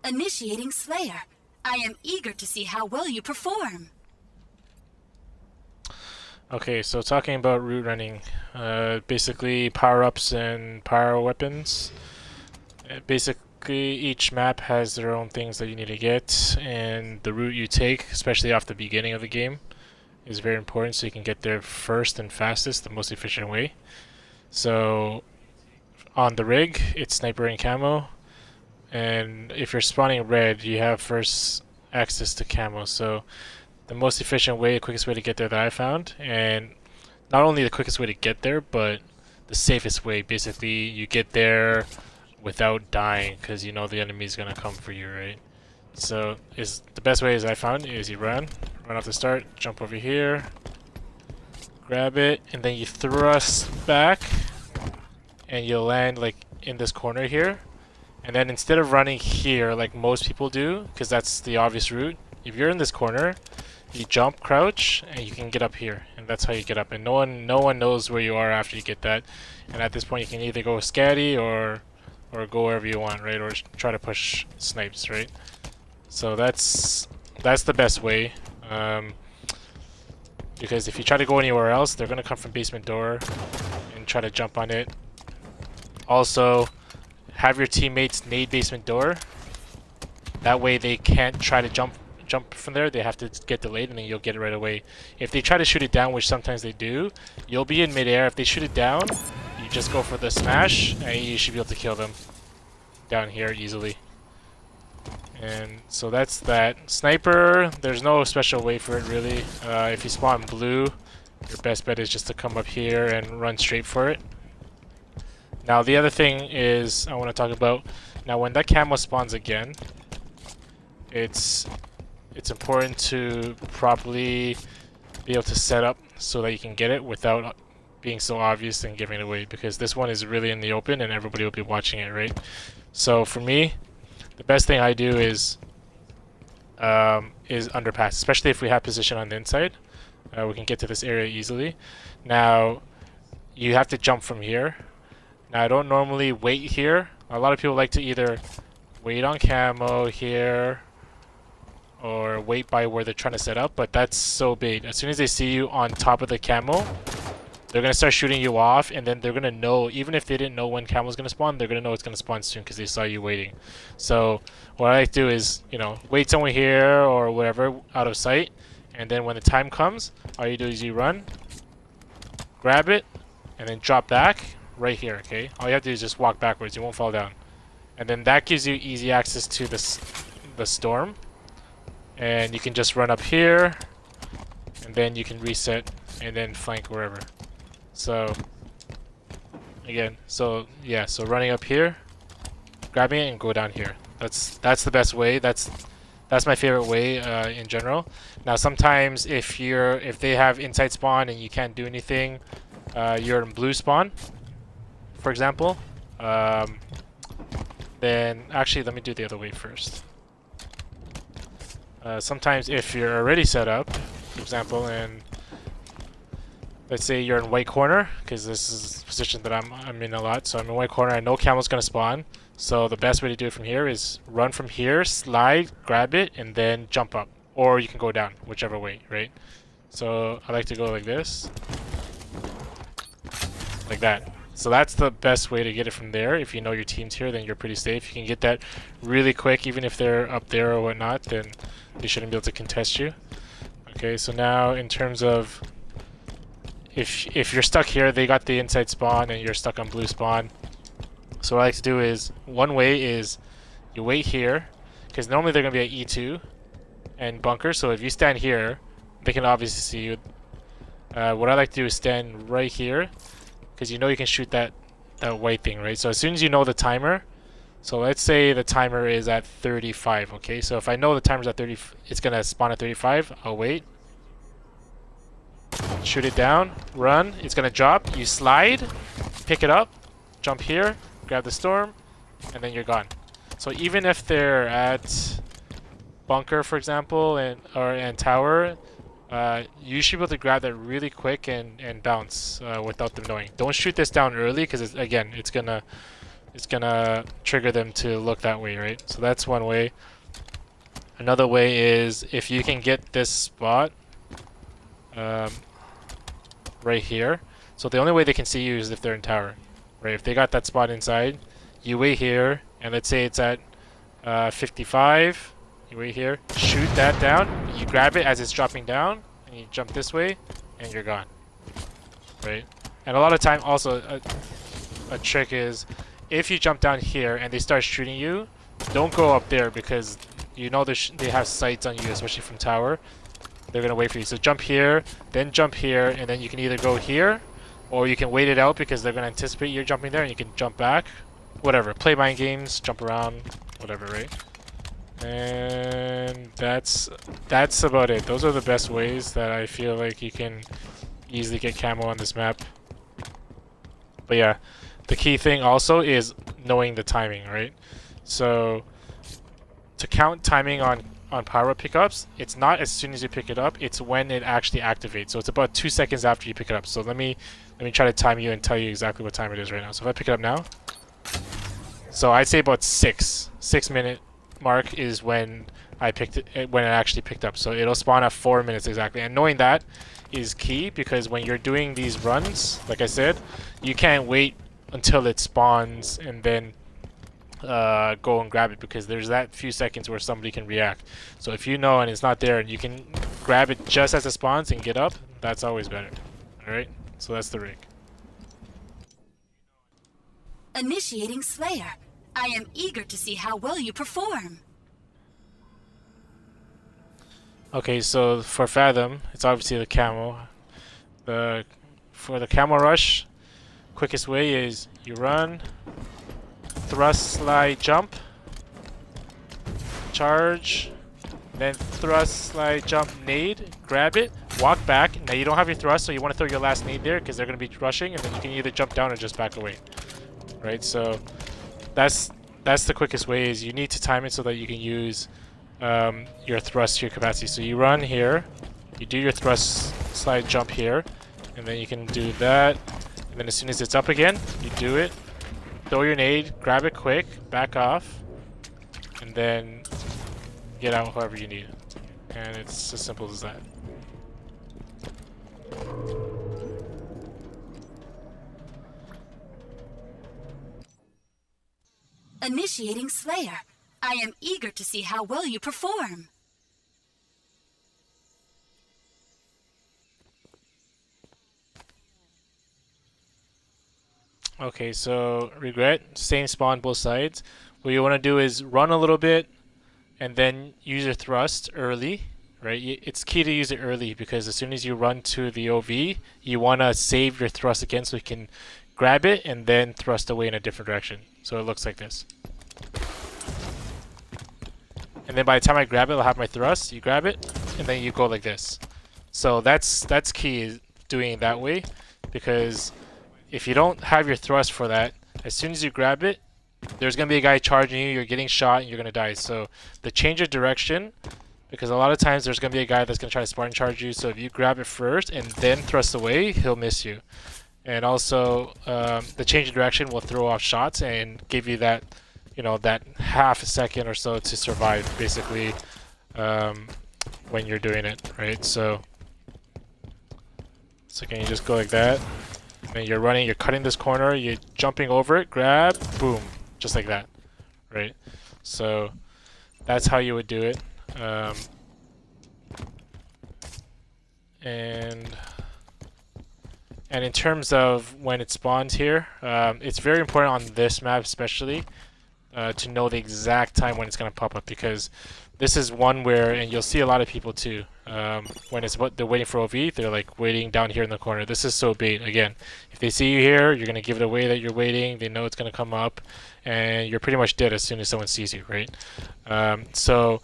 Initiating Slayer. I am eager to see how well you perform. Okay, so talking about route running, basically power-ups and power weapons. Basically, each map has their own things that you need to get, and the route you take, especially off the beginning of the game, is very important so you can get there first and fastest, the most efficient way. So, on the rig, it's sniper and camo, and if you're spawning red, you have first access to camo, so the most efficient way, the quickest way to get there that I found, and not only the quickest way to get there, but the safest way. Basically, you get there without dying because you know the enemy's gonna come for you, right? So, is the best way, as I found, is you run off the start, jump over here, grab it, and then you thrust back, and you'll land like in this corner here. And then instead of running here like most people do, because that's the obvious route, if you're in this corner, you jump, crouch, and you can get up here, and that's how you get up. And no one knows where you are after you get that. And at this point, you can either go scatty or go wherever you want, right? Or try to push snipes, right? So that's the best way. Because if you try to go anywhere else, they're gonna come from basement door and try to jump on it. Also, have your teammates nade basement door. That way, they can't try to jump from there. They have to get delayed, and then you'll get it right away. If they try to shoot it down, which sometimes they do, you'll be in midair. If they shoot it down, you just go for the smash, and you should be able to kill them down here easily. And so that's that. Sniper, there's no special way for it really. If you spawn blue, your best bet is just to come up here and run straight for it. Now the other thing is I want to talk about, now when that camo spawns again, it's important to properly be able to set up so that you can get it without being so obvious and giving it away, because this one is really in the open and everybody will be watching it, right? So for me, the best thing I do is underpass, especially if we have position on the inside. We can get to this area easily. Now you have to jump from here. Now I don't normally wait here. A lot of people like to either wait on camo here or wait by where they're trying to set up, but that's so bait. As soon as they see you on top of the camo, they're going to start shooting you off, and then they're going to know, even if they didn't know when camo's going to spawn, they're going to know it's going to spawn soon because they saw you waiting. So what I like to do is, you know, wait somewhere here or whatever out of sight, and then when the time comes, all you do is you run, grab it, and then drop back right here, okay? All you have to do is just walk backwards. You won't fall down. And then that gives you easy access to the storm. And you can just run up here, and then you can reset and then flank wherever. So again, so yeah, so running up here, grabbing it, and go down here. That's the best way. That's my favorite way in general. Now sometimes if they have inside spawn and you can't do anything, you're in blue spawn, for example. Then actually, let me do the other way first. Sometimes if you're already set up, for example, and let's say you're in white corner, because this is the position that I'm in a lot, so I'm in white corner, I know camo's going to spawn, so the best way to do it from here is run from here, slide, grab it, and then jump up. Or you can go down, whichever way, right? So I like to go like this. Like that. So that's the best way to get it from there. If you know your team's here, then you're pretty safe. You can get that really quick, even if they're up there or whatnot, then they shouldn't be able to contest you. Okay, so now in terms of if you're stuck here, they got the inside spawn and you're stuck on blue spawn. So what I like to do is, one way is you wait here, because normally they're going to be at E2 and bunker, so if you stand here, they can obviously see you. What I like to do is stand right here, because you know you can shoot that white thing, right? So as soon as you know the timer, so let's say the timer is at 35, okay? So if I know the timer's at 30, it's gonna spawn at 35, I'll wait. Shoot it down, run, it's gonna drop, you slide, pick it up, jump here, grab the storm, and then you're gone. So even if they're at bunker, for example, and tower, you should be able to grab that really quick and bounce without them knowing. Don't shoot this down early, because again, it's gonna it's gonna trigger them to look that way, right? So that's one way. Another way is if you can get this spot right here. So the only way they can see you is if they're in tower, right? If they got that spot inside, you wait here, and let's say it's at 55. You wait here, shoot that down, you grab it as it's dropping down, and you jump this way, and you're gone, right? And a lot of time also a trick is if you jump down here and they start shooting you, don't go up there because you know they have sights on you, especially from tower. They're gonna wait for you. So jump here, and then you can either go here, or you can wait it out because they're gonna anticipate you're jumping there, and you can jump back. Whatever. Play mind games, jump around, whatever, right? And that's about it. Those are the best ways that I feel like you can easily get camo on this map. But yeah, the key thing also is knowing the timing, right? So to count timing on power-up pickups, it's not as soon as you pick it up, it's when it actually activates. So it's about 2 seconds after you pick it up. So let me try to time you and tell you exactly what time it is right now. So if I pick it up now, so I'd say about 6-minute mark is when I picked it, when it actually picked up. So it'll spawn at 4 minutes exactly. And knowing that is key because when you're doing these runs, like I said, you can't wait until it spawns and then go and grab it, because there's that few seconds where somebody can react. So if you know and it's not there and you can grab it just as it spawns and get up, that's always better. Alright, so that's the rig. Initiating Slayer. I am eager to see how well you perform. Okay, so for Fathom, it's obviously the camo. For the camo rush, quickest way is you run, thrust, slide, jump, charge, then thrust, slide, jump, nade, grab it, walk back. Now you don't have your thrust, so you want to throw your last nade there because they're going to be rushing, and then you can either jump down or just back away. Right, so that's the quickest way. Is you need to time it so that you can use your thrust to your capacity. So you run here, you do your thrust, slide, jump here, and then you can do that. And then as soon as it's up again, you do it. Throw your nade, grab it quick, back off, and then get out however you need. And it's as simple as that. Initiating Slayer. I am eager to see how well you perform. Okay, so regret, same spawn both sides. What you want to do is run a little bit and then use your thrust early, right? It's key to use it early because as soon as you run to the OV, you want to save your thrust again so you can grab it and then thrust away in a different direction. So it looks like this. And then by the time I grab it, I'll have my thrust. You grab it, and then you go like this. So that's key, is doing it that way, because if you don't have your thrust for that, as soon as you grab it, there's going to be a guy charging you, you're getting shot, and you're going to die. So the change of direction, because a lot of times there's going to be a guy that's going to try to Spartan charge you, so if you grab it first and then thrust away, he'll miss you. And also, the change of direction will throw off shots and give you that, you know, that half a second or so to survive, basically, when you're doing it, right? So can you just go like that? And then you're running, you're cutting this corner, you're jumping over it, grab, boom, just like that, right? So that's how you would do it. And in terms of when it spawns here, it's very important on this map especially to know the exact time when it's going to pop up, because this is one where, and you'll see a lot of people too, when it's what they're waiting for OV, they're like waiting down here in the corner. This is so bait. Again, if they see you here, you're going to give it away that you're waiting. They know it's going to come up, and you're pretty much dead as soon as someone sees you, right? So,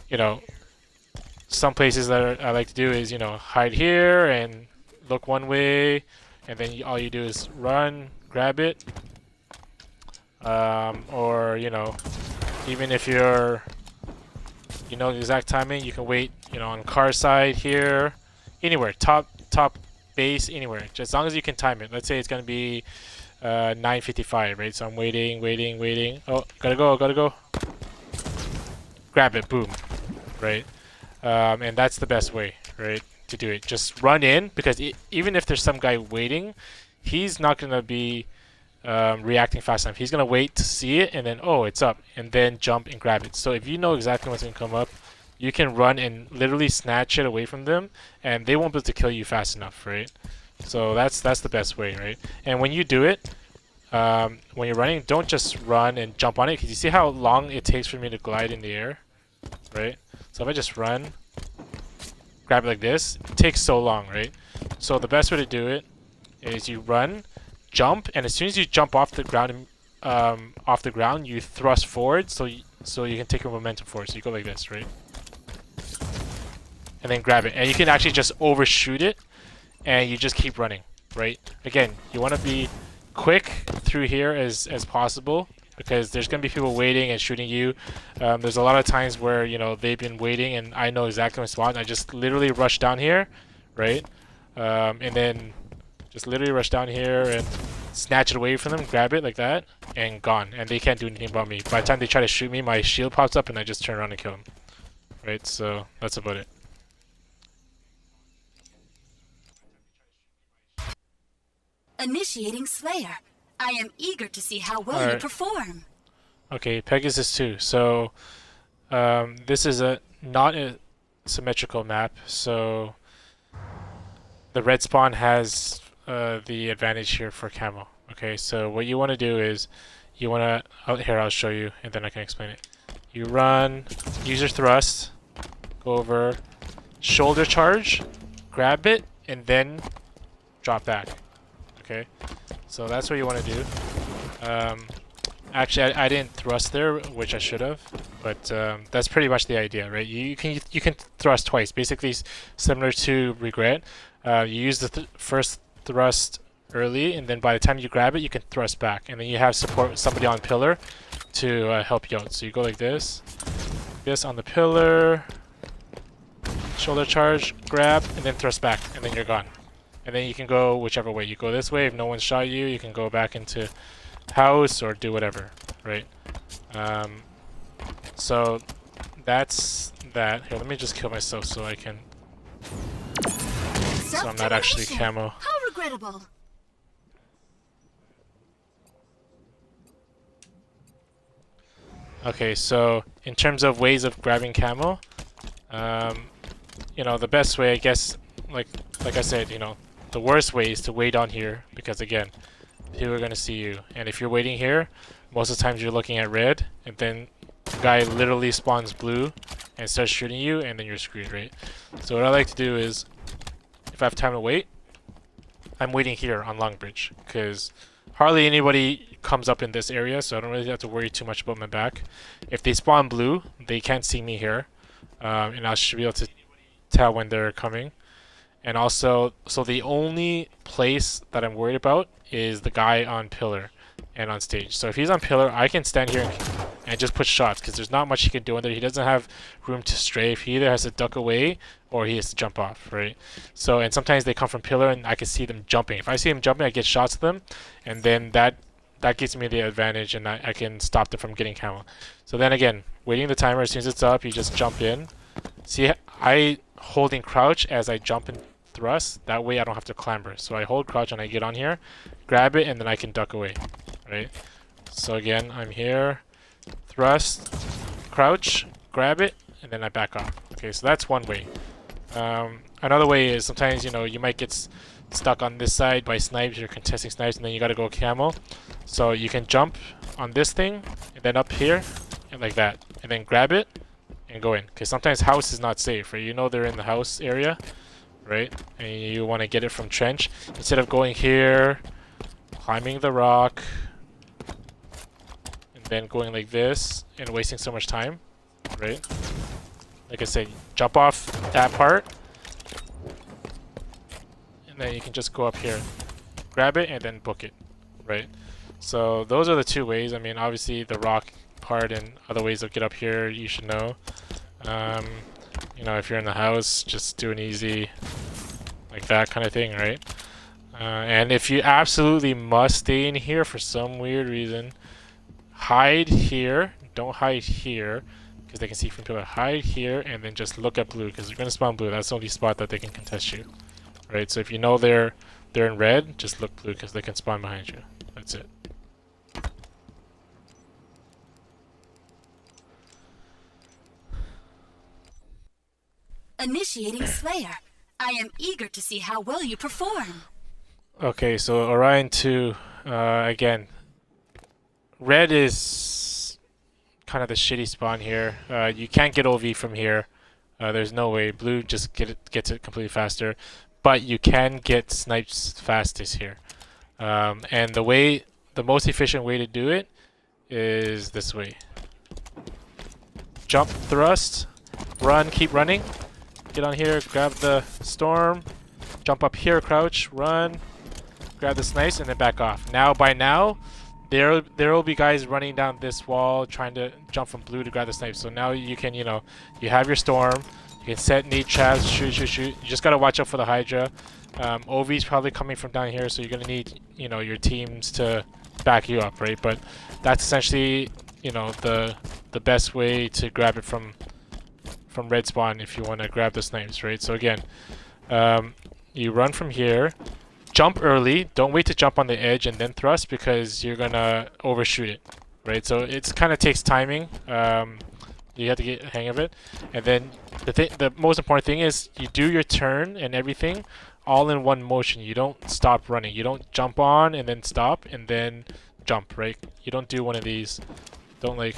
you know, some places that I like to do is, you know, hide here and look one way, and then all you do is run, grab it, or, you know, even if you're, you know, the exact timing, you can wait, you know, on car side here, anywhere, top base, anywhere, just as long as you can time it. Let's say it's going to be 9:55, right? So I'm waiting. Oh, gotta go. Grab it, boom, right? And that's the best way, right, to do it. Just run in, because even if there's some guy waiting, he's not gonna be reacting fast enough. He's gonna wait to see it, and then, oh, it's up, and then jump and grab it. So if you know exactly what's gonna come up, you can run and literally snatch it away from them, and they won't be able to kill you fast enough, right? So that's the best way, right? And when you do it, when you're running, don't just run and jump on it, because you see how long it takes for me to glide in the air, right? So if I just run, grab it like this, it takes so long, right? So the best way to do it is you run, jump, and as soon as you jump off the ground, you thrust forward, so you can take your momentum forward. So you go like this, right? And then grab it, and you can actually just overshoot it, and you just keep running, right? Again, you want to be quick through here as possible, because there's going to be people waiting and shooting you. There's a lot of times where, you know, they've been waiting and I know exactly my spot, and I just literally rush down here, right? And then just literally rush down here and snatch it away from them, grab it like that, and gone. And they can't do anything about me. By the time they try to shoot me, my shield pops up and I just turn around and kill them. Right, so that's about it. Initiating Slayer. I am eager to see how well you perform. Okay, Pegasus II. So this is not a symmetrical map, so the red spawn has the advantage here for camo. Okay, so what you want to do is you want to... Oh, here, I'll show you, and then I can explain it. You run, use your thrust, go over, shoulder charge, grab it, and then drop back. Okay, so that's what you want to do. Actually, I didn't thrust there, which I should have, but that's pretty much the idea, right? You can thrust twice, basically similar to Regret. You use the first thrust early, and then by the time you grab it, you can thrust back, and then you have somebody on pillar to help you out. So you go like this on the pillar, shoulder charge, grab, and then thrust back, and then you're gone. And then you can go whichever way. You go this way, if no one shot you, you can go back into house or do whatever, right? So that's that. Here, let me just kill myself so I can... So I'm not actually camo. How regrettable. Okay, so in terms of ways of grabbing camo, you know, the best way, I guess, like I said, you know, the worst way is to wait on here, because again, people are gonna see you, and if you're waiting here, most of the times you're looking at red, and then the guy literally spawns blue and starts shooting you, and then you're screwed, right? So what I like to do is, if I have time to wait, I'm waiting here on Long Bridge, because hardly anybody comes up in this area, so I don't really have to worry too much about my back. If they spawn blue, they can't see me here, and I should be able to tell when they're coming. And also, so the only place that I'm worried about is the guy on pillar and on stage. So if he's on pillar, I can stand here and just put shots, because there's not much he can do in there. He doesn't have room to strafe. He either has to duck away or he has to jump off, right? So, and sometimes they come from pillar and I can see them jumping. If I see them jumping, I get shots at them, and then that gives me the advantage, and I can stop them from getting camo. So then again, waiting the timer, as soon as it's up, you just jump in. See, I holding crouch as I jump and thrust, that way I don't have to clamber. So I hold crouch and I get on here, grab it, and then I can duck away, right? So again, I'm here, thrust, crouch, grab it, and then I back off. Okay, so that's one way. Another way is sometimes, you know, you might get stuck on this side by snipes, you're contesting snipes, and then you gotta go camo. So you can jump on this thing, and then up here, and like that, and then grab it, and go in. Because sometimes house is not safe, right? You know they're in the house area, right? And you want to get it from trench. Instead of going here, climbing the rock, and then going like this, and wasting so much time, right? Like I said, jump off that part, and then you can just go up here, grab it, and then book it, right? So those are the two ways. I mean, obviously the rock part and other ways to get up here, you should know. You know, if you're in the house, just do an easy, like that kind of thing, right? And if you absolutely must stay in here for some weird reason, hide here. Don't hide here because they can see from pillar. Hide here and then just look at blue because they're gonna spawn blue. That's the only spot that they can contest you, right? So if you know they're in red, just look blue because they can spawn behind you. That's it. Initiating Slayer. I am eager to see how well you perform. Okay, so Orion II, again, red is kind of the shitty spawn here. You can't get OV from here. There's no way. Blue just gets it completely faster, but you can get snipes fastest here. And the most efficient way to do it is this way. Jump, thrust, run, keep running. Get on here, grab the storm, jump up here, crouch, run, grab the snipes, and then back off. By now, there will be guys running down this wall trying to jump from blue to grab the snipes. So now you can, you have your storm, you can set nade traps, shoot. You just gotta watch out for the Hydra. OV's probably coming from down here, so you're gonna need, your teams to back you up, right? But that's essentially, the best way to grab it from red spawn if you want to grab the snipes, right? So again, you run from here, jump early, don't wait to jump on the edge and then thrust because you're gonna overshoot it, right? So it kind of takes timing. You have to get a hang of it, and then the most important thing is you do your turn and everything all in one motion. You don't stop running. You don't jump on and then stop and then jump, right? You don't do one of these. Don't like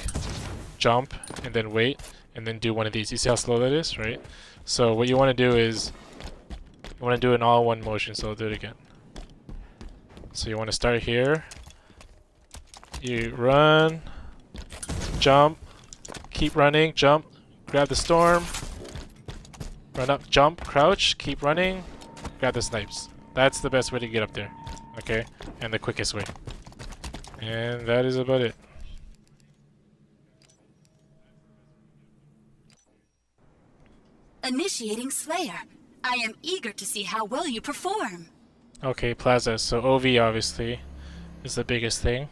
jump and then wait and then do one of these. You see how slow that is, right? So what you want to do is you want to do it in all one motion. So I'll do it again. So you want to start here. You run, jump, keep running, jump, grab the storm, run up, jump, crouch, keep running, grab the snipes. That's the best way to get up there, okay? And the quickest way. And that is about it. Initiating Slayer. I am eager to see how well you perform. Okay, Plaza. So OV obviously is the biggest thing.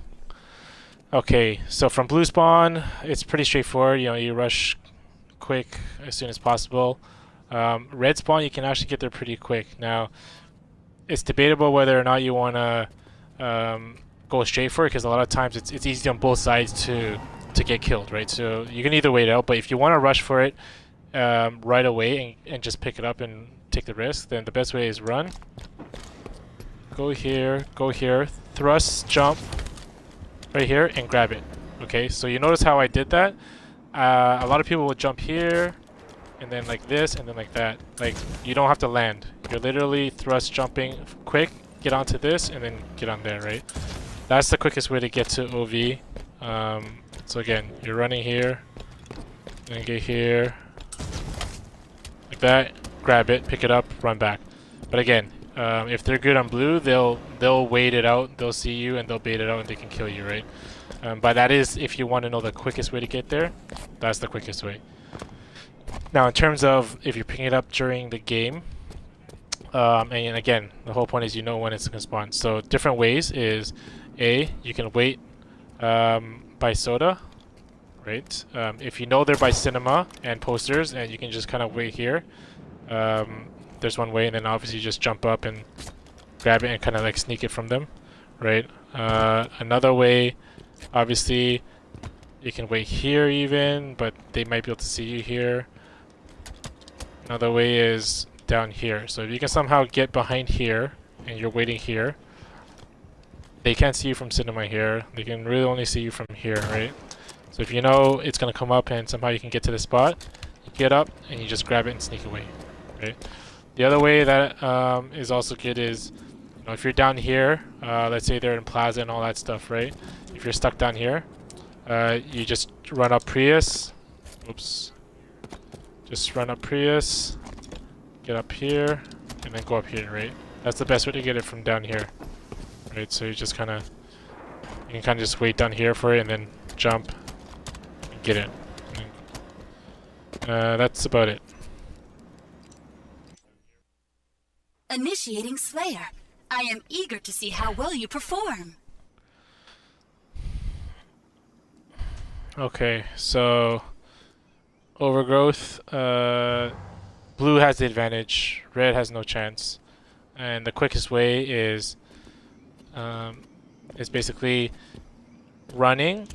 Okay, so from blue spawn, it's pretty straightforward. You rush quick as soon as possible. Red spawn, you can actually get there pretty quick. Now, it's debatable whether or not you want to go straight for it because a lot of times it's easy on both sides to get killed, right? So you can either wait out, but if you want to rush for it right away and just pick it up and take the risk, then the best way is run. Go here, thrust, jump, right here, and grab it. Okay, so you notice how I did that? A lot of people will jump here, and then like this, and then like that. Like, you don't have to land. You're literally thrust jumping quick, get onto this, and then get on there, right? That's the quickest way to get to OV. So again, you're running here, then get here, like that, grab it, pick it up, run back. But again, if they're good on blue, they'll wait it out, they'll see you, and they'll bait it out, and they can kill you, right? But that is, if you want to know the quickest way to get there, that's the quickest way. Now, in terms of if you're picking it up during the game, and again, the whole point is you know when it's going to spawn. So different ways is, you can wait by soda, right? If you know they're by cinema and posters, and you can just kind of wait here. There's one way, and then obviously you just jump up and grab it and kind of like sneak it from them, right? Another way, obviously, you can wait here even, but they might be able to see you here. Another way is down here. So if you can somehow get behind here and you're waiting here, they can't see you from cinema here. They can really only see you from here, right? So if you know it's going to come up and somehow you can get to the spot, you get up and you just grab it and sneak away, right? The other way that is also good is, if you're down here, let's say they're in Plaza and all that stuff, right? If you're stuck down here, you just run up Prius. Oops. Just run up Prius, get up here, and then go up here, right? That's the best way to get it from down here, right? So you just you can kind of just wait down here for it and then jump and get it. That's about it. Initiating Slayer. I am eager to see how well you perform. Okay, so Overgrowth, blue has the advantage, red has no chance. And the quickest way is basically running,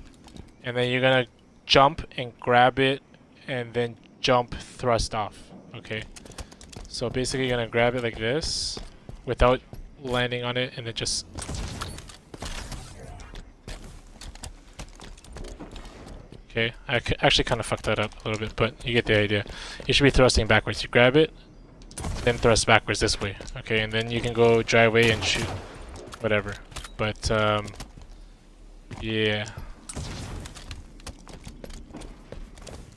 and then you're gonna jump and grab it, and then jump thrust off. Okay, so basically you're gonna grab it like this without landing on it, and then just okay. I actually kind of fucked that up a little bit, but you get the idea. You should be thrusting backwards. You grab it, then thrust backwards this way. Okay, and then you can go drive away and shoot whatever. But yeah,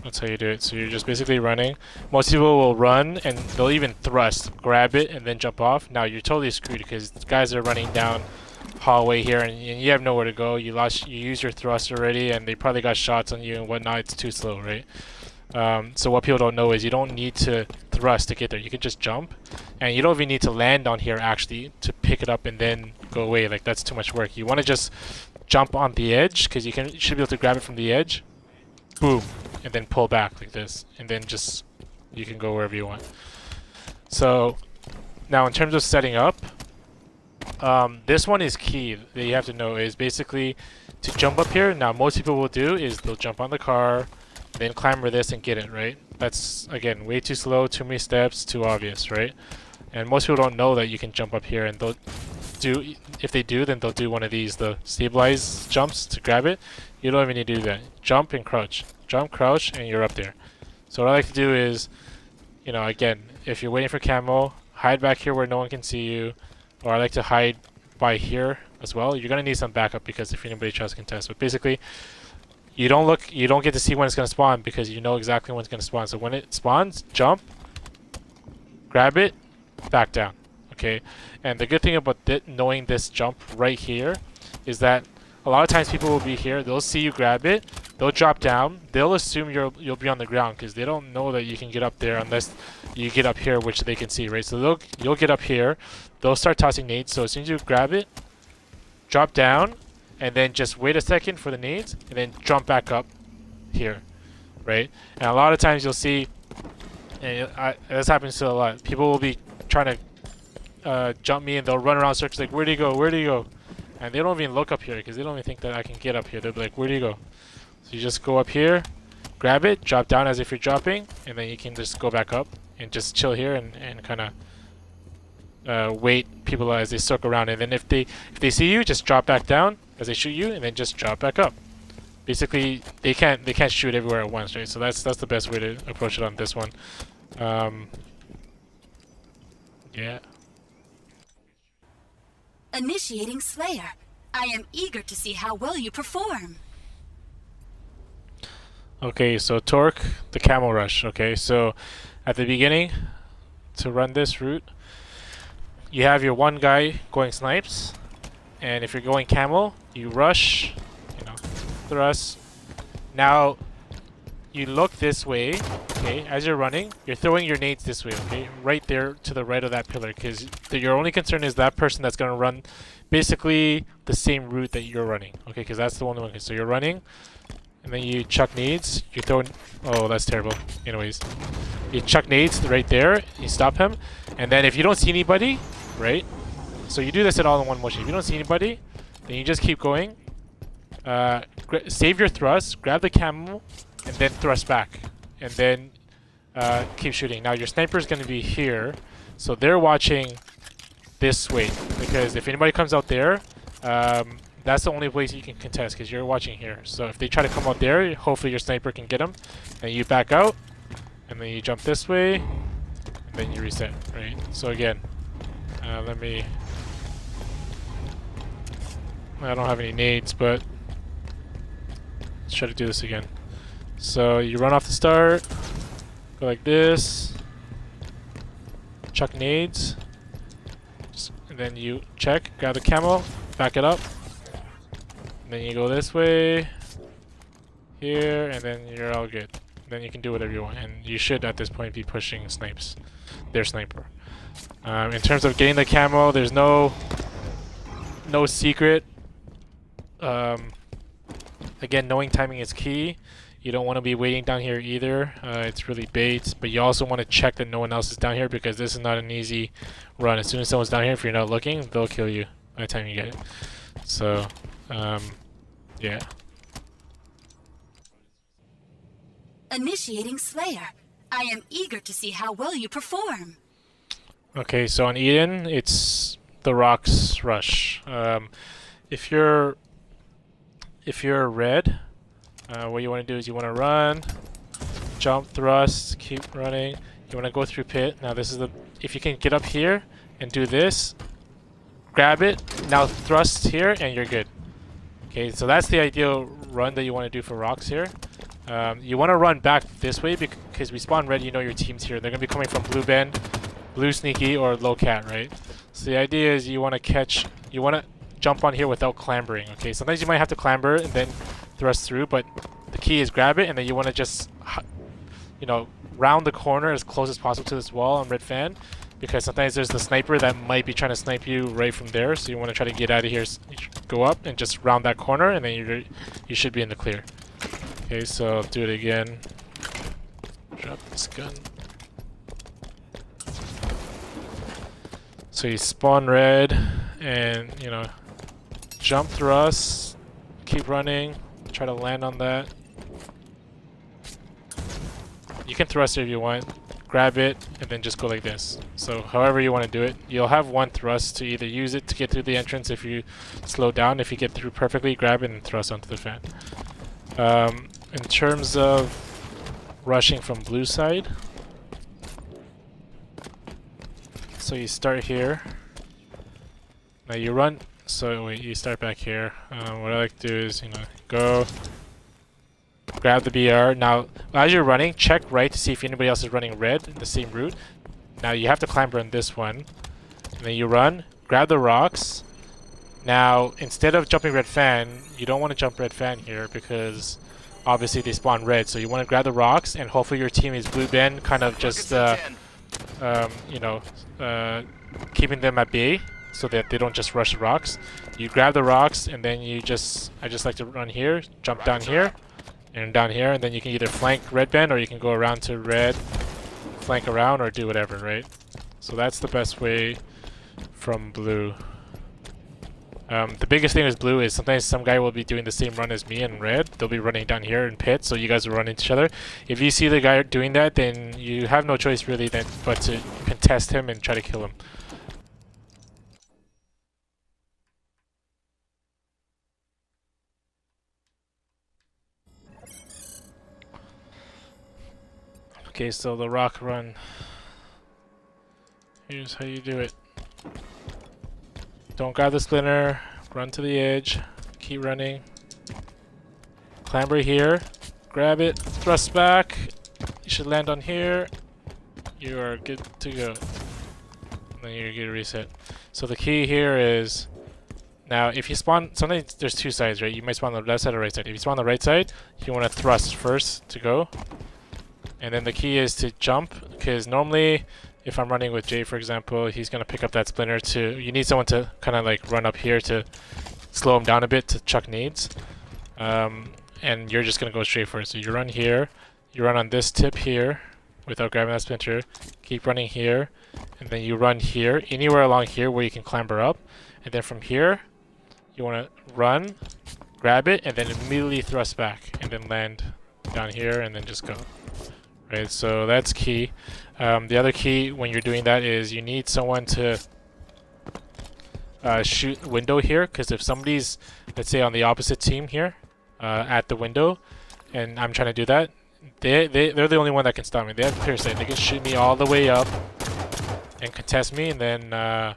that's how you do it. So you're just basically running. Most people will run and they'll even thrust, grab it, and then jump off. Now you're totally screwed because the guys are running down hallway here, and you have nowhere to go. You used your thrust already, and they probably got shots on you and whatnot. It's too slow, right? So what people don't know is you don't need to thrust to get there. You can just jump, and you don't even need to land on here actually to pick it up and then go away. Like, that's too much work. You want to just jump on the edge because you should be able to grab it from the edge, boom, and then pull back like this, and then just you can go wherever you want. So now in terms of setting up, this one is key that you have to know is basically to jump up here. Now most people will do is they'll jump on the car, then climb this and get it, right? That's, again, way too slow, too many steps, too obvious, right? And most people don't know that you can jump up here, and they'll do, if they do, then they'll do one of these, the stabilize jumps to grab it. You don't even need to do that. Jump and crouch. Jump, crouch, and you're up there. So what I like to do is, you know, again, if you're waiting for camo, hide back here where no one can see you, or I like to hide by here as well. You're gonna need some backup because if anybody tries to contest, but basically, you don't get to see when it's gonna spawn because you know exactly when it's gonna spawn. So when it spawns, jump, grab it, back down. Okay, and the good thing about knowing this jump right here is that a lot of times people will be here, they'll see you grab it, they'll drop down, they'll assume you'll be on the ground because they don't know that you can get up there unless you get up here, which they can see, right? So you'll get up here, they'll start tossing nades. So as soon as you grab it, drop down, and then just wait a second for the nades, and then jump back up here, right? And a lot of times you'll see, and this happens to a lot, people will be trying to jump me, and they'll run around circles like, where do you go, where do you go? And they don't even look up here because they don't even think that I can get up here. They'll be like, where do you go? So you just go up here, grab it, drop down as if you're dropping, and then you can just go back up and just chill here and kind of wait people as they circle around. And then if they see you, just drop back down as they shoot you, and then just drop back up. Basically, they can't shoot everywhere at once, right? So that's the best way to approach it on this one. Yeah. Initiating Slayer. I am eager to see how well you perform. Okay, so torque the camel rush. Okay, so at the beginning, to run this route, you have your one guy going snipes, and if you're going camel, you rush, you know, thrust. Now you look this way, okay, as you're running, you're throwing your nades this way, okay, right there to the right of that pillar, because your only concern is that person that's going to run basically the same route that you're running, okay, because that's the only one. So you're running, and then you chuck nades, you throw, oh, that's terrible. Anyways, you chuck nades right there, you stop him, and then if you don't see anybody, right, so you do this at all in one motion. If you don't see anybody, then you just keep going, save your thrust, grab the camel, and then thrust back, and then keep shooting. Now your sniper is going to be here, so they're watching this way, because if anybody comes out there, that's the only place you can contest, because you're watching here. So if they try to come out there, hopefully your sniper can get them, and you back out, and then you jump this way, and then you reset, right? So again, I don't have any nades, but let's try to do this again. So you run off the start, go like this, chuck nades, and then you check, grab the camo, back it up, and then you go this way, here, and then you're all good. then you can do whatever you want. And you should at this point be pushing snipes, their sniper. In terms of getting the camo, there's no secret. Again, knowing timing is key. You don't want to be waiting down here either. It's really bait, but you also want to check that no one else is down here because this is not an easy run. As soon as someone's down here, if you're not looking, they'll kill you by the time you get it. So, yeah. Initiating Slayer. I am eager to see how well you perform. Okay, so on Eden, it's the rocks rush. If you're red, what you want to do is you want to run, jump, thrust, keep running. You want to go through pit. Now this is if you can get up here and do this, grab it, now thrust here and you're good. Okay, so that's the ideal run that you want to do for rocks here. You want to run back this way because we spawn red, you know your team's here. They're going to be coming from blue bend, blue sneaky, or low cat, right? So the idea is you want to jump on here without clambering, okay? Sometimes you might have to clamber and then thrust through, but the key is grab it and then you want to just, you know, round the corner as close as possible to this wall on red fan, because sometimes there's the sniper that might be trying to snipe you right from there, so you want to try to get out of here, go up and just round that corner, and then you should be in the clear. Okay, so I'll do it again. Drop this gun. So you spawn red and, you know, jump thrust, keep running, try to land on that. You can thrust it if you want, grab it, and then just go like this. So however you want to do it, you'll have one thrust to either use it to get through the entrance if you slow down. If you get through perfectly, grab it and thrust onto the fan. In terms of rushing from blue side, so you start here. Now you run. So wait, you start back here. What I like to do is, you know, go grab the BR. Now, as you're running, check right to see if anybody else is running red in the same route. Now you have to clamber on this one, and then you run. Grab the rocks. Now, instead of jumping red fan, you don't want to jump red fan here because obviously they spawn red. So you want to grab the rocks, and hopefully your team is blue bend, kind of just you know, keeping them at bay so that they don't just rush the rocks. You grab the rocks, and then I just like to run here, jump down here, and down here, and then you can either flank red bend or you can go around to red, flank around, or do whatever, right? So that's the best way from blue. The biggest thing with blue is sometimes some guy will be doing the same run as me in red. They'll be running down here in pit, so you guys will run into each other. If you see the guy doing that, then you have no choice really but to contest him and try to kill him. Okay, so the rock run. Here's how you do it. Don't grab the splinter, run to the edge, keep running. Clamber here, grab it, thrust back. You should land on here. You are good to go. And then you get a reset. So the key here is, now if you spawn, sometimes there's two sides, right? You might spawn on the left side or right side. If you spawn on the right side, you want to thrust first to go. And then the key is to jump, because normally if I'm running with Jay, for example, he's going to pick up that splinter you need someone to kind of like run up here to slow him down a bit to chuck nades. And you're just going to go straight for it. So you run here, you run on this tip here without grabbing that splinter, keep running here, and then you run here, anywhere along here where you can clamber up. And then from here, you want to run, grab it, and then immediately thrust back, and then land down here, and then just go. Right, so that's key. The other key when you're doing that is you need someone to shoot window here, because if somebody's, let's say, on the opposite team here at the window, and I'm trying to do that, they're the only one that can stop me. They have clear sight. They can shoot me all the way up and contest me, and then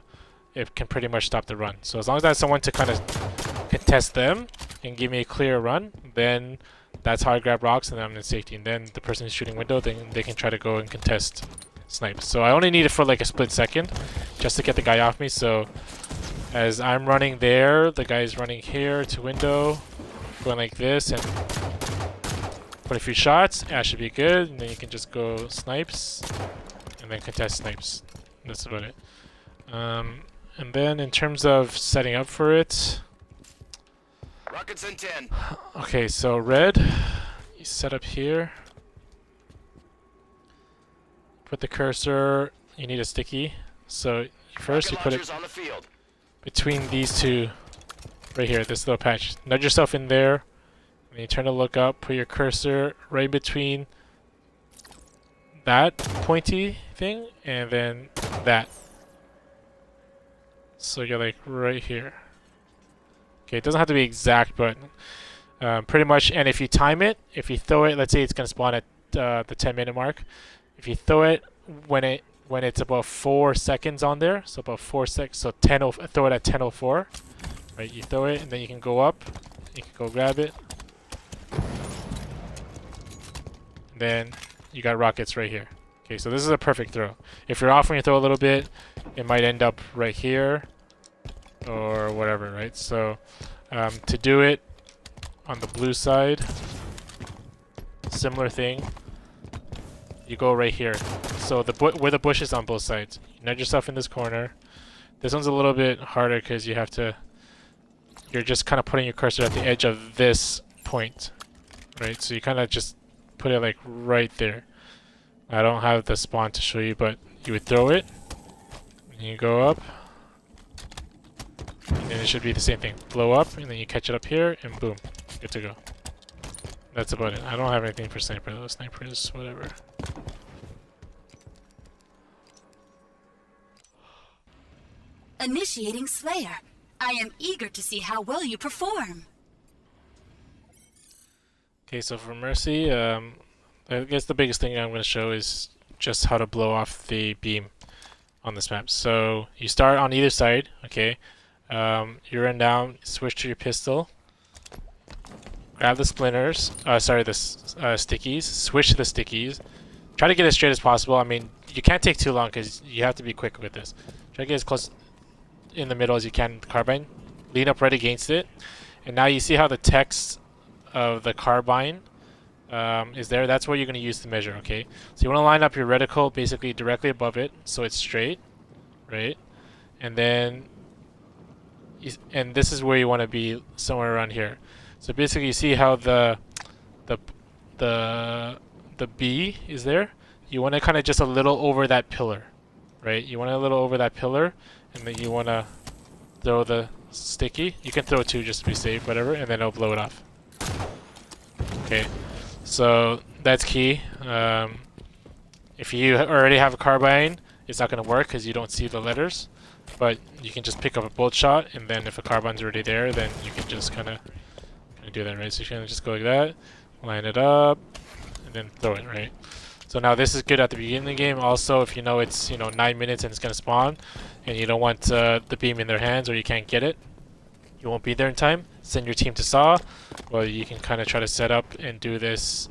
it can pretty much stop the run. So as long as I have someone to kind of contest them and give me a clear run, then that's how I grab rocks, and then I'm in safety. And then the person who's shooting window, then they can try to go and contest snipes. So I only need it for like a split second just to get the guy off me. So as I'm running there, the guy's running here to window, going like this, and put a few shots, that should be good, and then you can just go snipes, and then contest snipes. That's about it. And then in terms of setting up for it, Rockets in 10. okay, so red, you set up here. Put the cursor, you need a sticky. So first you put it on the field. between these two, right here, this little patch. Nudge yourself in there, and you turn to look up, put your cursor right between that pointy thing, and then that. So you're like right here. Okay, it doesn't have to be exact, but pretty much, and if you time it, if you throw it, let's say it's going to spawn at the 10-minute mark. If you throw it when it's about 4 seconds on there, so about 4 seconds, so throw it at 10:04, right? You throw it, and then you can go up, you can go grab it. And then you got rockets right here. Okay, so this is a perfect throw. If you're off when you throw a little bit, it might end up right here, or whatever, right? So to do it on the blue side, similar thing. You go right here. So where the bush is on both sides. You nudge yourself in this corner. This one's a little bit harder because you're just kind of putting your cursor at the edge of this point, right? So you kind of just put it like right there. I don't have the spawn to show you, but you would throw it, and you go up, and then it should be the same thing. Blow up, and then you catch it up here, and boom, good to go. That's about it. I don't have anything for sniper though. Sniper is whatever. Initiating Slayer. I am eager to see how well you perform. Okay, so for Mercy, I guess the biggest thing I'm going to show is just how to blow off the beam on this map. So you start on either side, okay? You run down, switch to your pistol, grab the splinters, the stickies, switch to the stickies. Try to get as straight as possible. I mean, you can't take too long because you have to be quick with this. Try to get as close in the middle as you can with the carbine. Lean up right against it. And now you see how the text of the carbine is there. That's what you're going to use to measure, okay? So you want to line up your reticle basically directly above it so it's straight, right? And then, and this is where you want to be, somewhere around here. So basically you see how the B is there? You want to kind of just a little over that pillar, right? You want a little over that pillar, and then you want to throw the sticky. You can throw two just to be safe, whatever, and then it'll blow it off. Okay, so that's key. If you already have a carbine, it's not going to work because you don't see the letters, but you can just pick up a bolt shot, and then if a carbine's already there, then you can just kind of do that, right? So you're going to just go like that, line it up, and then throw it, right? So now this is good at the beginning of the game. Also, if you know it's 9 minutes and it's gonna spawn, and you don't want the beam in their hands or you can't get it, you won't be there in time. Send your team to saw. Well, you can kind of try to set up and do this,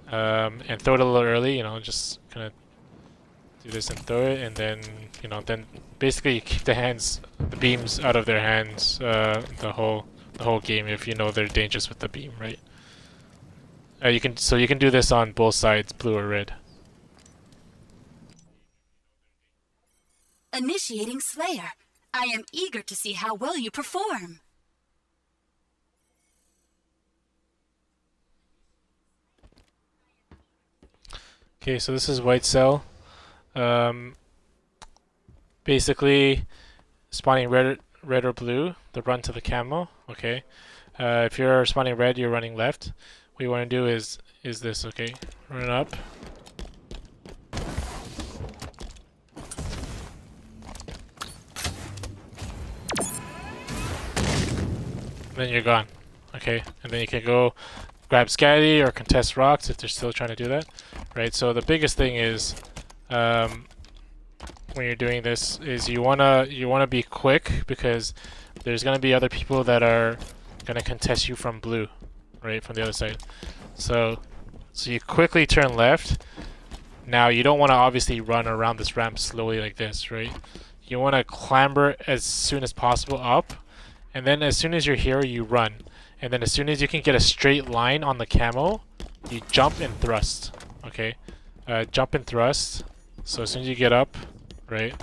and throw it a little early. Just kind of do this and throw it, and then then basically you keep the beams out of their hands the whole game if you know they're dangerous with the beam, right? You can do this on both sides, blue or red. Initiating Slayer. I am eager to see how well you perform. Okay, so this is Whitecell. Basically, spawning red or blue, the run to the camo. Okay, if you're spawning red, you're running left. What you want to do is this, okay? Run up. Then you're gone, okay? And then you can go grab Scatty or contest rocks if they're still trying to do that, right? So the biggest thing is when you're doing this is you wanna be quick because there's gonna be other people that are gonna contest you from blue. Right, from the other side. So you quickly turn left. Now you don't want to obviously run around this ramp slowly like this, right? You want to clamber as soon as possible up, and then as soon as you're here, you run. And then as soon as you can get a straight line on the camo, you jump and thrust. Okay, jump and thrust. So as soon as you get up, right,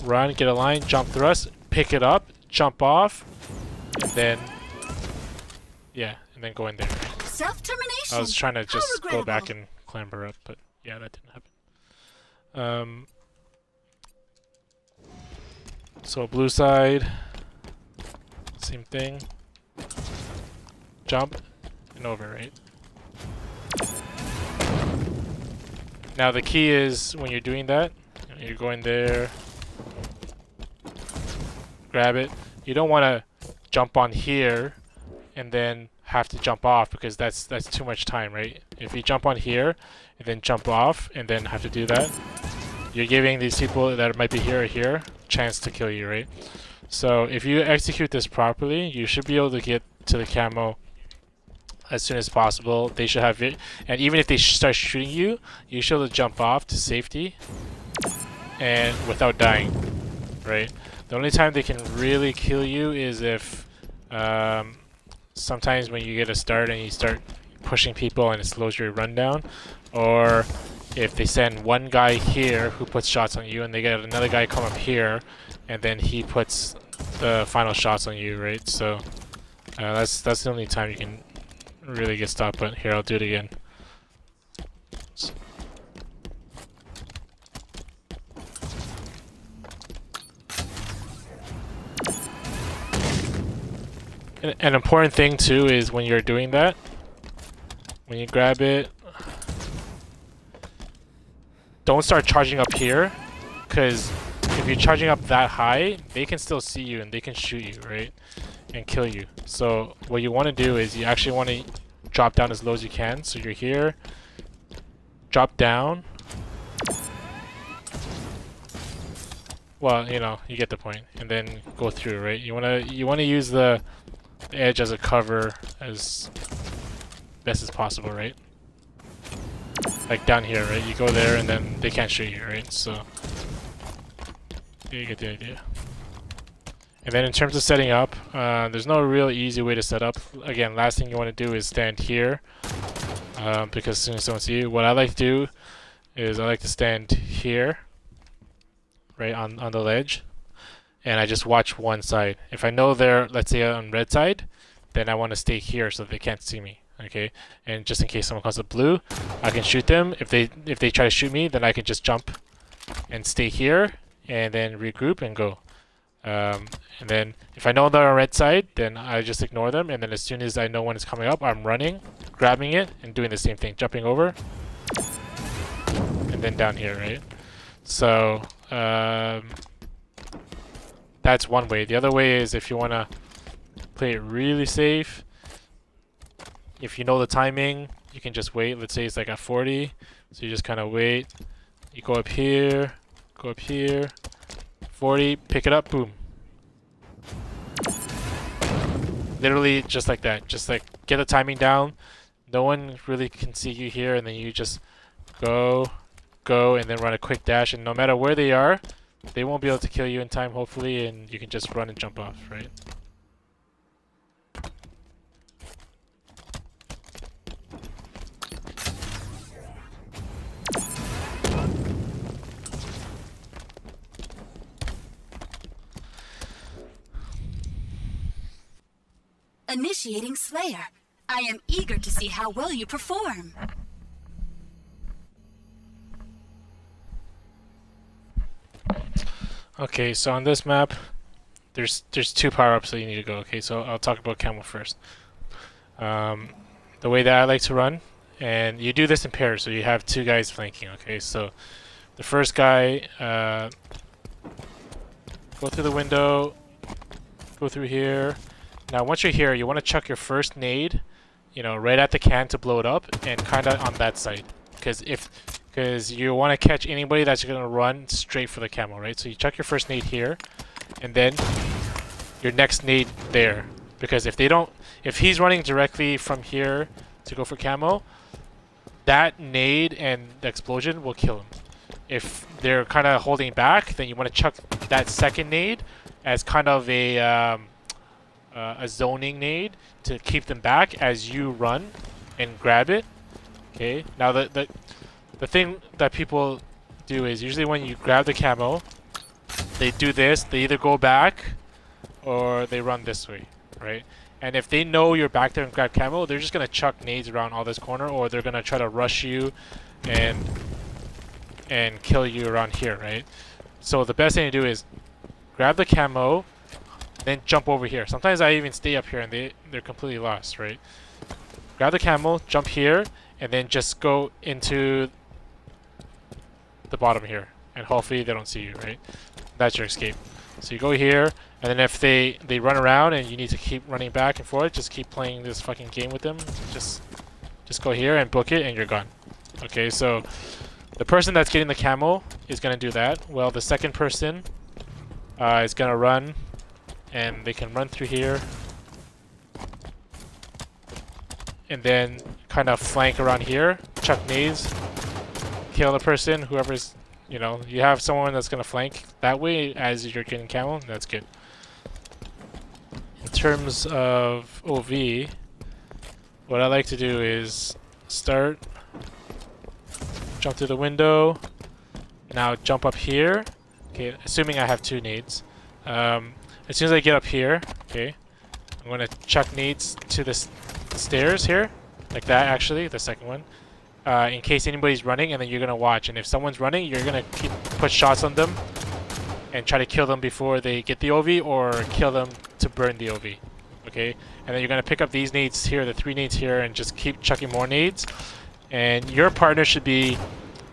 run, get a line, jump, thrust, pick it up, jump off, and then yeah, and then go in there. Self-termination. I was trying to just How go back regrettable. and clamber up, but yeah, that didn't happen. So blue side, same thing. Jump and over, right? Now the key is when you're doing that, you're going there, grab it. You don't want to jump on here and then have to jump off because that's too much time, right? If you jump on here and then jump off and then have to do that, you're giving these people that might be here or here chance to kill you, right? So if you execute this properly, you should be able to get to the camo as soon as possible. They should have it, and even if they start shooting you, you should be able to jump off to safety and without dying, right? The only time they can really kill you is if sometimes when you get a start and you start pushing people and it slows your rundown, or if they send one guy here who puts shots on you and they get another guy come up here and then he puts the final shots on you, right? So that's the only time you can really get stopped. But here, I'll do it again. An important thing too is when you're doing that, when you grab it, don't start charging up here, because if you're charging up that high, they can still see you and they can shoot you, right? And kill you. So what you want to do is you actually want to drop down as low as you can. So you're here, drop down. Well, you know, you get the point, and then go through, right? You wanna use the edge as a cover as best as possible, right? Like down here, right? You go there and then they can't shoot you, right? So you get the idea. And then in terms of setting up, there's no real easy way to set up. Again, last thing you want to do is stand here, because as soon as someone sees you, what I like to do is I like to stand here, right on the ledge, and I just watch one side. If I know they're, let's say, on red side, then I want to stay here so they can't see me. Okay, and just in case someone comes up blue, I can shoot them. If they try to shoot me, then I can just jump and stay here, and then regroup and go. And then if I know they're on red side, then I just ignore them. And then as soon as I know when it's coming up, I'm running, grabbing it, and doing the same thing, jumping over, and then down here, right? So that's one way. The other way is if you want to play it really safe. If you know the timing, you can just wait. Let's say it's like at 40, so you just kind of wait. You go up here, 40, pick it up, boom. Literally just like that. Just like get the timing down. No one really can see you here, and then you just go, and then run a quick dash. And no matter where they are, they won't be able to kill you in time, hopefully, and you can just run and jump off, right? Initiating Slayer. I am eager to see how well you perform. Okay, so on this map, there's two power-ups that you need to go. Okay, so I'll talk about Camel first. The way that I like to run, and you do this in pairs, so you have two guys flanking. Okay, so the first guy, go through the window, go through here. Now, once you're here, you want to chuck your first nade, you know, right at the can to blow it up, and kind of on that side, because you want to catch anybody that's going to run straight for the camo, right? So you chuck your first nade here, and then your next nade there, because if he's running directly from here to go for camo, that nade and the explosion will kill him. If they're kind of holding back, then you want to chuck that second nade as kind of a zoning nade to keep them back as you run and grab it. Okay. Now the thing that people do is usually when you grab the camo, they do this. They either go back or they run this way, right? And if they know you're back there and grab camo, they're just gonna chuck nades around all this corner, or they're gonna try to rush you and kill you around here, right? So the best thing to do is grab the camo, then jump over here. Sometimes I even stay up here and they're completely lost, right? Grab the camo, jump here, and then just go into the bottom here, and hopefully they don't see you, right? That's your escape. So you go here, and then if they run around and you need to keep running back and forth, just keep playing this fucking game with them. Just go here and book it, and you're gone. Okay, so the person that's getting the camo is gonna do that. Well, the second person is gonna run, and they can run through here, and then kind of flank around here, chuck nades, kill the person, whoever's, you know, you have someone that's gonna flank that way as you're getting camo. That's good. In terms of OV, what I like to do is start, jump through the window, now jump up here. Okay, assuming I have 2 nades. As soon as I get up here, okay, I'm gonna chuck nades to the stairs here, like that actually, the second one. In case anybody's running, and then you're gonna watch, and if someone's running, you're gonna put shots on them and try to kill them before they get the OV, or kill them to burn the OV. Okay, and then you're gonna pick up these nades here, the 3 nades here, and just keep chucking more nades. And your partner should be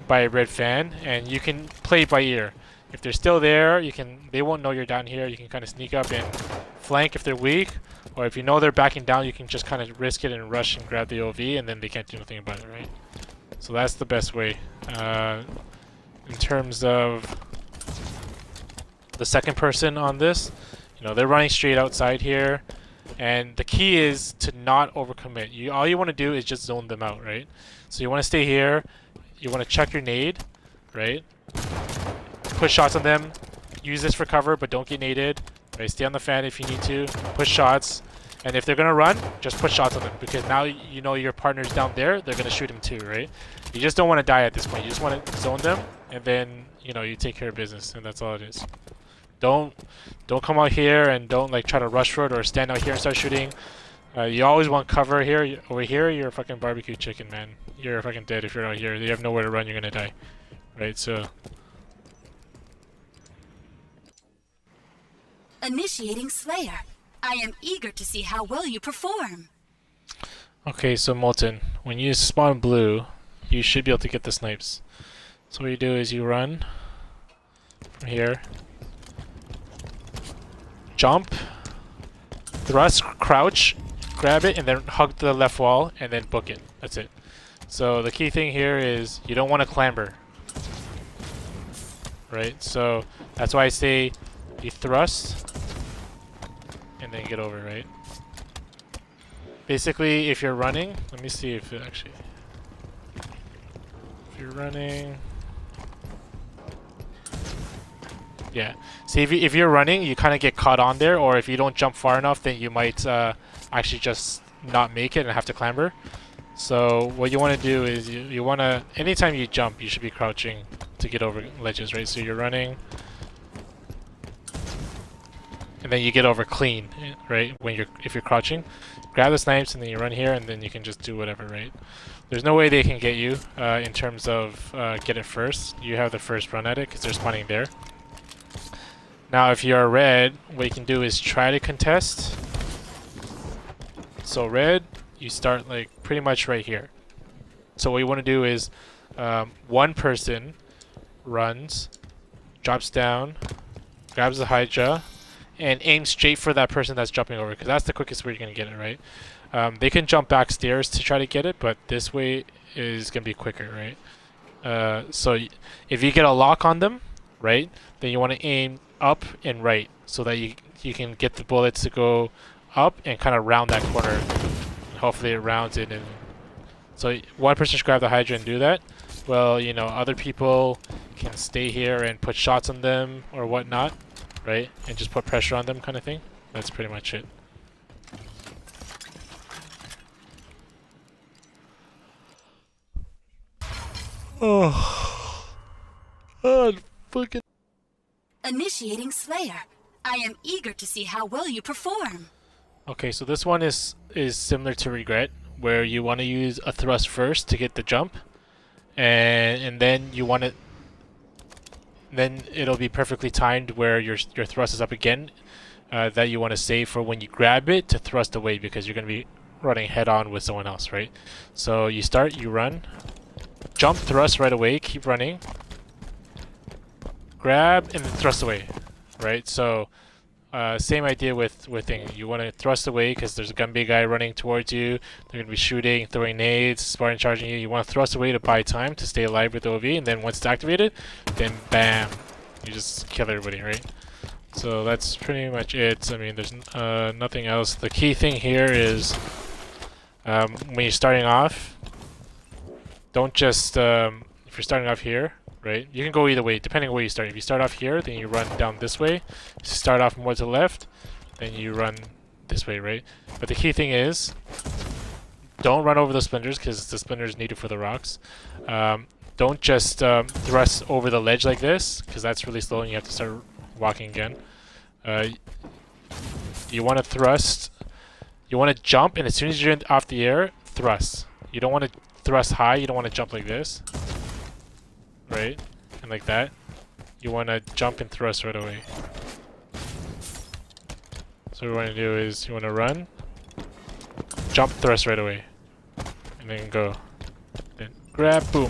by a red fan, and you can play by ear. If they're still there, they won't know you're down here. You can kind of sneak up and flank if they're weak, or if you know they're backing down, you can just kind of risk it and rush and grab the OV, and then they can't do anything about it, right? So that's the best way. In terms of the second person on this, you know, they're running straight outside here, and the key is to not overcommit. All you want to do is just zone them out, right? So you want to stay here. You want to check your nade, right? Put shots on them. Use this for cover, but don't get naded. Right? Stay on the fan if you need to. Push shots. And if they're going to run, just put shots on them. Because now you know your partner's down there. They're going to shoot him too, right? You just don't want to die at this point. You just want to zone them. And then, you know, you take care of business. And that's all it is. Don't come out here and don't like try to rush for it or stand out here and start shooting. You always want cover here. Over here, you're a fucking barbecue chicken, man. You're fucking dead if you're out here. You have nowhere to run, you're gonna die. Right, so... Initiating Slayer. I am eager to see how well you perform. Okay, so Molten, when you spawn blue, you should be able to get the snipes. So what you do is you run from here, jump, thrust, crouch, grab it, and then hug the left wall, and then book it. That's it. So the key thing here is you don't want to clamber. Right? So that's why I say you thrust, and then get over, right? Basically, if you're running, let me see if it actually... If you're running... Yeah. See, if you're running, you kind of get caught on there, or if you don't jump far enough, then you might actually just not make it and have to clamber. So what you want to do is you want to... Anytime you jump, you should be crouching to get over ledges, right? So you're running... And then you get over clean, right? If you're crouching, grab the snipes and then you run here, and then you can just do whatever, right? There's no way they can get you in terms of get it first. You have the first run at it because they're spawning there. Now, if you're red, what you can do is try to contest. So red, you start like pretty much right here. So what you want to do is one person runs, drops down, grabs the Hydra, and aim straight for that person that's jumping over, because that's the quickest way you're going to get it, right? They can jump back stairs to try to get it, but this way is going to be quicker, right? So if you get a lock on them, right, then you want to aim up and right so that you can get the bullets to go up and kind of round that corner. And hopefully it rounds it. And so one person should grab the Hydra and do that. Well, you know, other people can stay here and put shots on them or whatnot. Right? And just put pressure on them kind of thing. That's pretty much it. Oh. Oh, fucking. Initiating Slayer. I am eager to see how well you perform. Okay, so this one is similar to Regret, where you want to use a thrust first to get the jump, and then you want to. Then it'll be perfectly timed where your thrust is up again. That you want to save for when you grab it to thrust away, because you're going to be running head on with someone else, right? So you start, you run, jump, thrust right away, keep running, grab, and then thrust away, right? So same idea with thing. You want to thrust away because there's a Gunbay guy running towards you. They're going to be shooting, throwing nades, Spartan charging you. You want to thrust away to buy time to stay alive with the OV, and then once it's activated, then bam, you just kill everybody, right? So that's pretty much it. I mean, there's nothing else. The key thing here is when you're starting off, don't just if you're starting off here, right? You can go either way depending on where you start. If you start off here, then you run down this way. If you start off more to the left, then you run this way, right? But the key thing is, don't run over the splinters because the splinters needed for the rocks. Don't just thrust over the ledge like this because that's really slow and you have to start walking again. You want to thrust. You want to jump, and as soon as you're off the air, thrust. You don't want to thrust high. You don't want to jump like this, right? And like that. You want to jump and thrust right away. So what you want to do is you want to run, jump, thrust right away, and then go. Then grab, boom.